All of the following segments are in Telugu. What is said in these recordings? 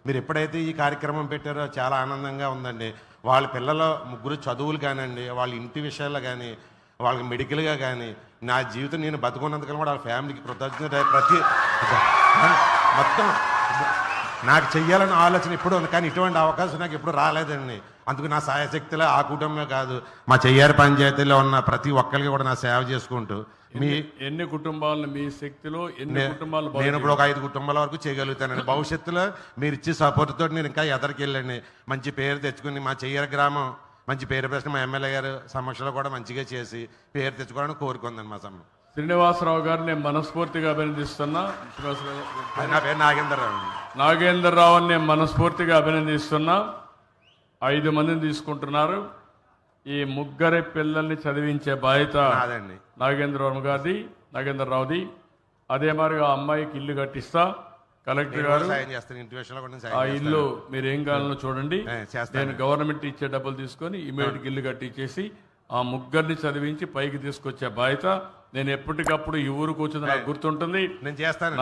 మీరు ఎప్పుడైతే ఈ కార్యక్రమం పెట్టారో చాలా ఆనందంగా ఉందండి. వాళ్ళ పిల్లల ముగ్గురు చదువులు కానివ్వండి, వాళ్ళ ఇంటి విషయాల్లో కానీ, వాళ్ళకి మెడికల్గా కానీ, నా జీవితం నేను బతుకున్నందుకని కూడా వాళ్ళ ఫ్యామిలీకి కృతజ్ఞత మొత్తం నాకు చెయ్యాలన్న ఆలోచన ఎప్పుడు ఉంది, కానీ ఇటువంటి అవకాశం నాకు ఎప్పుడు రాలేదండి. అందుకు నా సాయశక్తిలో ఆ కుటుంబమే కాదు, మా చెయ్యారి పంచాయతీలో ఉన్న ప్రతి ఒక్కరికి కూడా నా సేవ చేసుకుంటూ ఎన్ని కుటుంబాలను మీ శక్తిలో ఎన్ని కుటుంబాలు నేను ఇప్పుడు ఒక 5 కుటుంబాల వరకు చేయగలుగుతానండి. భవిష్యత్తులో మీరు ఇచ్చే సపోర్ట్ తోటి నేను ఇంకా ఎదరికెళ్ళండి, మంచి పేరు తెచ్చుకుని మా చెయ్యారి గ్రామం మంచి పేరు ప్రశ్న మా ఎమ్మెల్యే గారు సమక్షంలో కూడా మంచిగా చేసి పేరు తెచ్చుకోవడానికి కోరుకుందండి మా సమ్మ. శ్రీనివాసరావు గారు నేను మనస్ఫూర్తిగా అభినందిస్తున్నా. నా పేరు నాగేంద్రరావు. నాగేంద్రరావు అని నేను మనస్ఫూర్తిగా అభినందిస్తున్నా. 5 మందిని తీసుకుంటున్నారు. ఈ ముగ్గురి పిల్లల్ని చదివించే బాధ్యత నాగేంద్రరావుది. అదే మరిగా అమ్మాయికి ఇల్లు కట్టిస్తా. కలెక్టర్ గారు ఆ ఇల్లు మీరు ఏం కావాలో చూడండి. నేను గవర్నమెంట్ ఇచ్చే డబ్బులు తీసుకొని ఇమీడియట్ ఇల్లు కట్టించేసి ఆ ముగ్గురిని చదివించి పైకి తీసుకొచ్చే బాధ్యత నేను ఎప్పటికప్పుడు ఈ ఊరికి వచ్చింది నాకు గుర్తుంటుంది.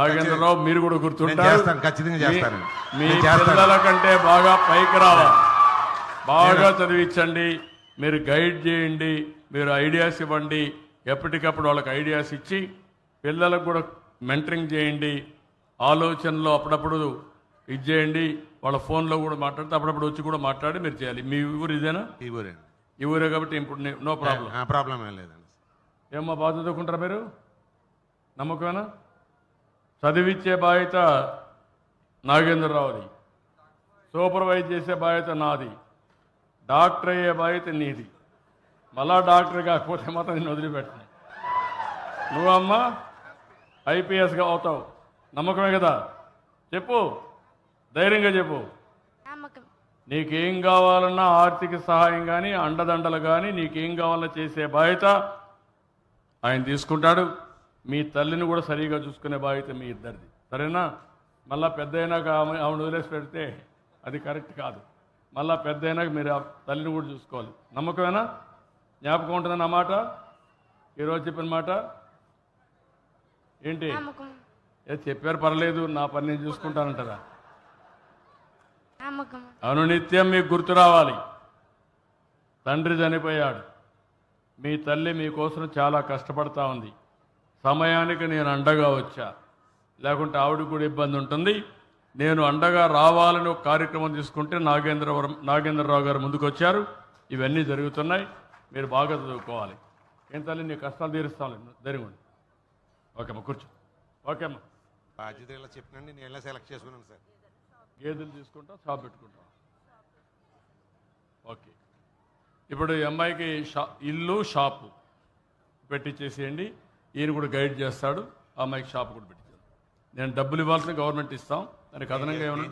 నాగేంద్రరావు మీరు కూడా గుర్తుంటారు. మీ పిల్లల కంటే బాగా పైకి రావాలి, బాగా చదివించండి, మీరు గైడ్ చేయండి, మీరు ఐడియాస్ ఇవ్వండి. ఎప్పటికప్పుడు వాళ్ళకి ఐడియాస్ ఇచ్చి పిల్లలకు కూడా మెంటరింగ్ చేయండి. ఆలోచనలో అప్పుడప్పుడు ఇది చేయండి. వాళ్ళ ఫోన్లో కూడా మాట్లాడితే అప్పుడప్పుడు వచ్చి కూడా మాట్లాడి మీరు చేయాలి. మీ ఊరు ఇదేనా? ఈ ఊరే కాబట్టి ఇప్పుడు నో ప్రాబ్లం ఏం లేదండి. ఏమో బాగా చదువుకుంటారా మీరు? నమ్మకమేనా? చదివిచ్చే బాధ్యత నాగేంద్రరావుది, సూపర్వైజ్ చేసే బాధ్యత నాది, డాక్టర్ అయ్యే బాధ్యత నీది. మళ్ళా డాక్టర్ కాకపోతే మాత్రం నేను వదిలిపెట్టను. నువ్వమ్మా ఐపీఎస్గా అవుతావు, నమ్మకమే కదా? చెప్పు, ధైర్యంగా చెప్పు. నీకేం కావాలన్నా ఆర్థిక సహాయం కానీ అండదండలు కానీ నీకేం కావాలన్నా చేసే బాధ్యత ఆయన తీసుకుంటాడు. మీ తల్లిని కూడా సరిగా చూసుకునే బాధ్యత మీ ఇద్దరిది, సరేనా? మళ్ళీ పెద్ద అయినాక ఆమెను వదిలేసి పెడితే అది కరెక్ట్ కాదు. మళ్ళీ పెద్ద అయినాక మీరు ఆ తల్లిని కూడా చూసుకోవాలి. నమ్మకమేనా? జ్ఞాపకం ఉంటుందని ఆ మాట, ఈరోజు చెప్పిన మాట ఏంటి? చెప్పారు పర్లేదు, నా పని నేను చూసుకుంటానంటారా? అనునిత్యం మీకు గుర్తు రావాలి, తండ్రి చనిపోయాడు, మీ తల్లి మీకోసం చాలా కష్టపడతా ఉంది, సమయానికి నేను అండగా వచ్చా, లేకుంటే ఆవిడకి కూడా ఇబ్బంది ఉంటుంది. నేను అండగా రావాలని ఒక కార్యక్రమం తీసుకుంటే నాగేంద్రరావు గారు ముందుకు వచ్చారు. ఇవన్నీ జరుగుతున్నాయి. మీరు బాగా చదువుకోవాలి. ఏం తల్లి, నీ కష్టాలు తీరుస్తాను, ధైర్యం. ఓకేమ్మా, కూర్చో. ఓకేమ్మా, బాధ్యత ఇలా చెప్పినండి, నేను ఎలా సెలెక్ట్ చేసుకున్నాను సార్. గేదెలు తీసుకుంటాం, షాప్ పెట్టుకుంటాం. ఓకే, ఇప్పుడు ఈ అమ్మాయికి ఇల్లు షాపు పెట్టించేసేయండి. ఈయన కూడా గైడ్ చేస్తాడు, ఆ అమ్మాయికి షాప్ కూడా పెట్టించాడు. నేను డబ్బులు ఇవ్వాల్సిన గవర్నమెంట్ ఇస్తాం, దానికి అదనంగా ఏమన్నా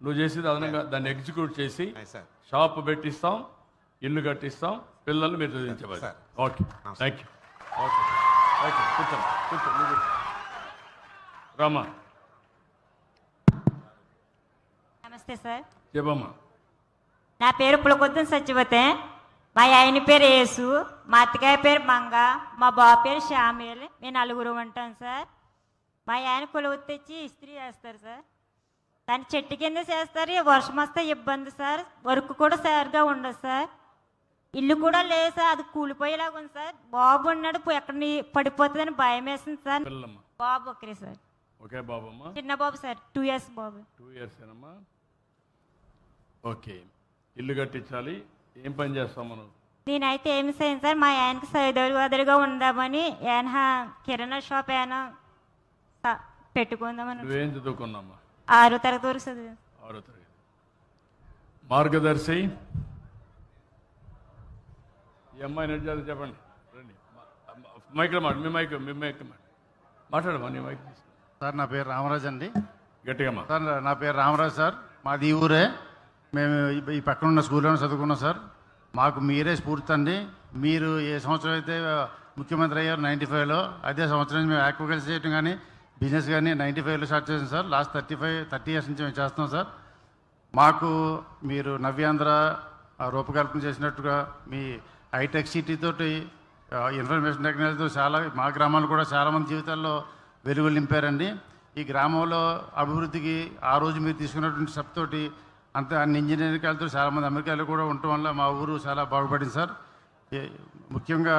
నువ్వు చేసేది అదనంగా దాన్ని ఎగ్జిక్యూట్ చేసి షాప్ పెట్టిస్తాం, ఇల్లు కట్టిస్తాం, పిల్లల్ని మీరు చదివించేవారు. Okay, thank you. Okay, okay, కూర్చోండి. రామా, నమస్తే సార్. చెప్పమ్మా. నా పేరు పులకొద్దు సత్యవతే, మా ఆయన పేరు యేసు, మా అత్తగాయ పేరు మంగ, మా బాబు పేరు శ్యామేల్. మేము 4 ఉంటాం సార్. మా ఆయన కొలువు తెచ్చి ఇస్త్రీ చేస్తారు సార్. దాన్ని చెట్టు కింద చేస్తారు. వర్షం వస్తే ఇబ్బంది సార్, వర్క్ కూడా సరిగా ఉండదు సార్. ఇల్లు కూడా లేదు సార్, అది కూలిపోయేలాగా ఉంది సార్. బాబు ఉన్నాడు, ఎక్కడ పడిపోతుందని భయం వేసింది సార్. బాబు ఒకరే సార్. ఓకే బాబమ్మా, చిన్న బాబు సార్, 2 years బాబు. 2 years ఏనమ్మా. ఓకే, ఇల్లు కట్టించాలి. ఏం పని చేస్తాం మనం? నేనైతే ఏమి చేయను సార్, మా ఆయనకి సైదుగా ఉందామని ఏమైనా కిరాణా షాప్ ఏమైనా పెట్టుకుందామని. నువ్వేం చదువుకున్నామ్మా? 6వ తరగతి వరకు చదివాను. 6వ తరగతి. మార్గదర్శి, ఈ అమ్మాయి నడిచేది చెప్పండి. రండి, మైక్లో మాట, మీ మైక్ మాట్లాడమా, నీ మైక్ తీసుకో. సార్ నా పేరు రామరాజు అండి. గట్టిగా సార్ నా పేరు రామరాజు సార్. మాది ఈ ఊరే. మేము ఈ పక్కన ఉన్న స్కూల్లోనే చదువుకున్నాం సార్. మాకు మీరే స్ఫూర్తి అండి. మీరు ఏ సంవత్సరం అయితే ముఖ్యమంత్రి అయ్యారు 95లో, అదే సంవత్సరం మేము ఆక్వాకల్చర్ చేయడం కానీ బిజినెస్ కానీ 95లో స్టార్ట్ చేసాం సార్. లాస్ట్ 30 years నుంచి మేము చేస్తున్నాం సార్. మాకు మీరు నవ్యాంధ్ర రూపకల్పన చేసినట్టుగా మీ హైటెక్ సిటీ తోటి ఇన్ఫర్మేషన్ టెక్నాలజీతో చాలా మా గ్రామాలు కూడా చాలామంది జీవితాల్లో వెలుగులు నింపారండి. ఈ గ్రామంలో అభివృద్ధికి ఆ రోజు మీరు తీసుకున్నటువంటి స్టెప్ తోటి అంత అన్ని ఇంజనీరింగ్ కాలతో చాలామంది అమెరికాలో కూడా ఉండటం వల్ల మా ఊరు చాలా బాగుపడింది సార్. ముఖ్యంగా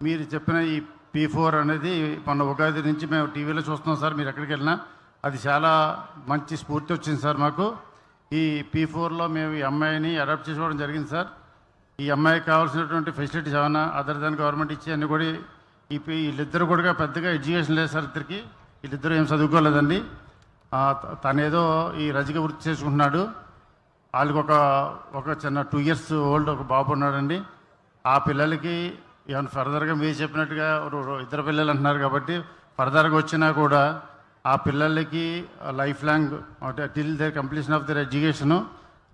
మీరు చెప్పిన ఈ P4 అనేది మొన్న ఉగాది నుంచి మేము టీవీలో చూస్తున్నాం సార్. మీరు ఎక్కడికి వెళ్ళినా అది చాలా మంచి స్ఫూర్తి వచ్చింది సార్ మాకు. ఈ P4లో మేము ఈ అమ్మాయిని అడాప్ట్ చేసుకోవడం జరిగింది సార్. ఈ అమ్మాయికి కావాల్సినటువంటి ఫెసిలిటీస్ ఏమైనా అదర్ దాన్ గవర్నమెంట్ ఇచ్చే అన్ని కూడా వీళ్ళిద్దరు కూడా పెద్దగా ఎడ్యుకేషన్ లేదు సార్. ఇద్దరికి వీళ్ళిద్దరూ ఏం చదువుకోలేదండి. తనేదో ఈ రజిక వృత్తి చేసుకుంటున్నాడు. వాళ్ళకి ఒక చిన్న 2 years ఓల్డ్ ఒక బాబు ఉన్నాడండి. ఆ పిల్లలకి ఏమైనా ఫర్దర్గా మీరు చెప్పినట్టుగా ఇద్దరు పిల్లలు అంటున్నారు కాబట్టి ఫర్దర్గా వచ్చినా కూడా ఆ పిల్లలకి life long till the completion of their education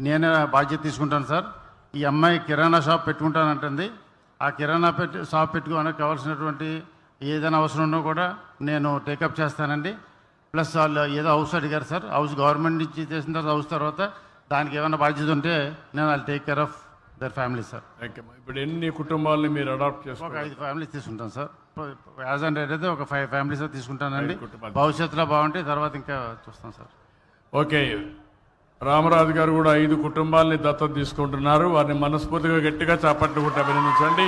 నేనే బాధ్యత తీసుకుంటాను సార్. ఈ అమ్మాయి కిరాణా షాప్ పెట్టుకుంటానంటుంది. ఆ కిరాణా షాప్ పెట్టుకోవడానికి కావాల్సినటువంటి ఏదైనా అవసరం ఉన్నా కూడా నేను టేకప్ చేస్తానండి. ప్లస్ వాళ్ళు ఏదో హౌస్ అడిగారు సార్. హౌస్ గవర్నమెంట్ నుంచి చేసిన తర్వాత హౌస్ తర్వాత దానికి ఏమైనా బాధ్యత ఉంటే నేను I'll take care of their family sir. ఇప్పుడు ఎన్ని కుటుంబాలని మీరు అడాప్ట్ ఒక చేసుకోవాలి? 5 ఫ్యామిలీస్ తీసుకుంటాను సార్. యాజ్ అండ్ అయితే ఒక 5 ఫ్యామిలీస్ తీసుకుంటానండి. 5 కుటుంబాలు. భవిష్యత్తులో బాగుంటే తర్వాత ఇంకా చూస్తాం సార్. ఓకే, రామరాజు గారు కూడా 5 కుటుంబాలని దత్తత తీసుకుంటున్నారు. వారిని మనస్ఫూర్తిగా గట్టిగా చాపట్లు కొట్టి అభినందించండి.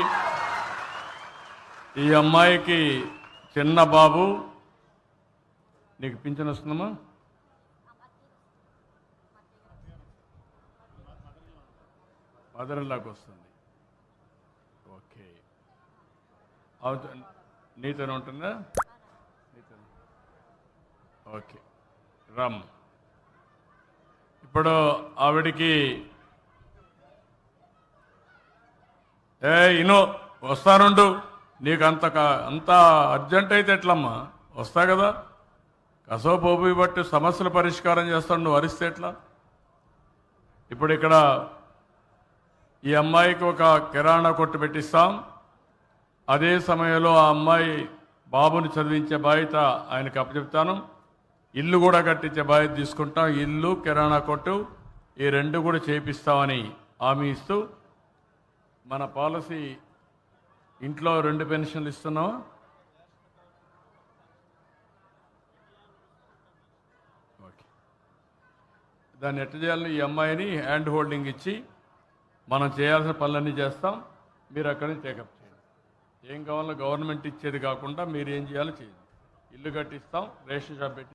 ఈ అమ్మాయికి చిన్న బాబు, నీకు పింఛన్ వస్తుందమ్మా? మదర్లాగా వస్తుంది. ఓకే, నీతోనే ఉంటుందా? ఓకే, రామ్. ఇప్పుడు ఆవిడికి ఇనో వస్తానుండు, నీకు అంత అర్జెంట్ అయితే ఎట్లమ్మా? వస్తా కదా, కసోపోపు బట్టి సమస్యల పరిష్కారం చేస్తాను, నువ్వు అరిస్తే ఎట్లా? ఇప్పుడు ఇక్కడ ఈ అమ్మాయికి ఒక కిరాణా కొట్టు పెట్టిస్తాం. అదే సమయంలో ఆ అమ్మాయి బాబుని చదివించే బాధ్యత ఆయనకు అప్పచెప్తాను. ఇల్లు కూడా కట్టించే బాధ్యత తీసుకుంటాం. ఇల్లు, కిరాణా కొట్టు ఈ 2 కూడా చేపిస్తామని హామీ ఇస్తూ మన పాలసీ ఇంట్లో 2 పెన్షన్లు ఇస్తున్నాం. ఓకే, దాన్ని ఎట్లా చేయాలని ఈ అమ్మాయిని హ్యాండ్ హోల్డింగ్ ఇచ్చి మనం చేయాల్సిన పనులన్నీ చేస్తాం. మీరు అక్కడి నుంచి టేకప్ చేయండి. ఏం కావాలో గవర్నమెంట్ ఇచ్చేది కాకుండా మీరు ఏం చేయాలో చేయండి. ఇల్లు కట్టిస్తాం, రేషన్ షాప్ పెట్టి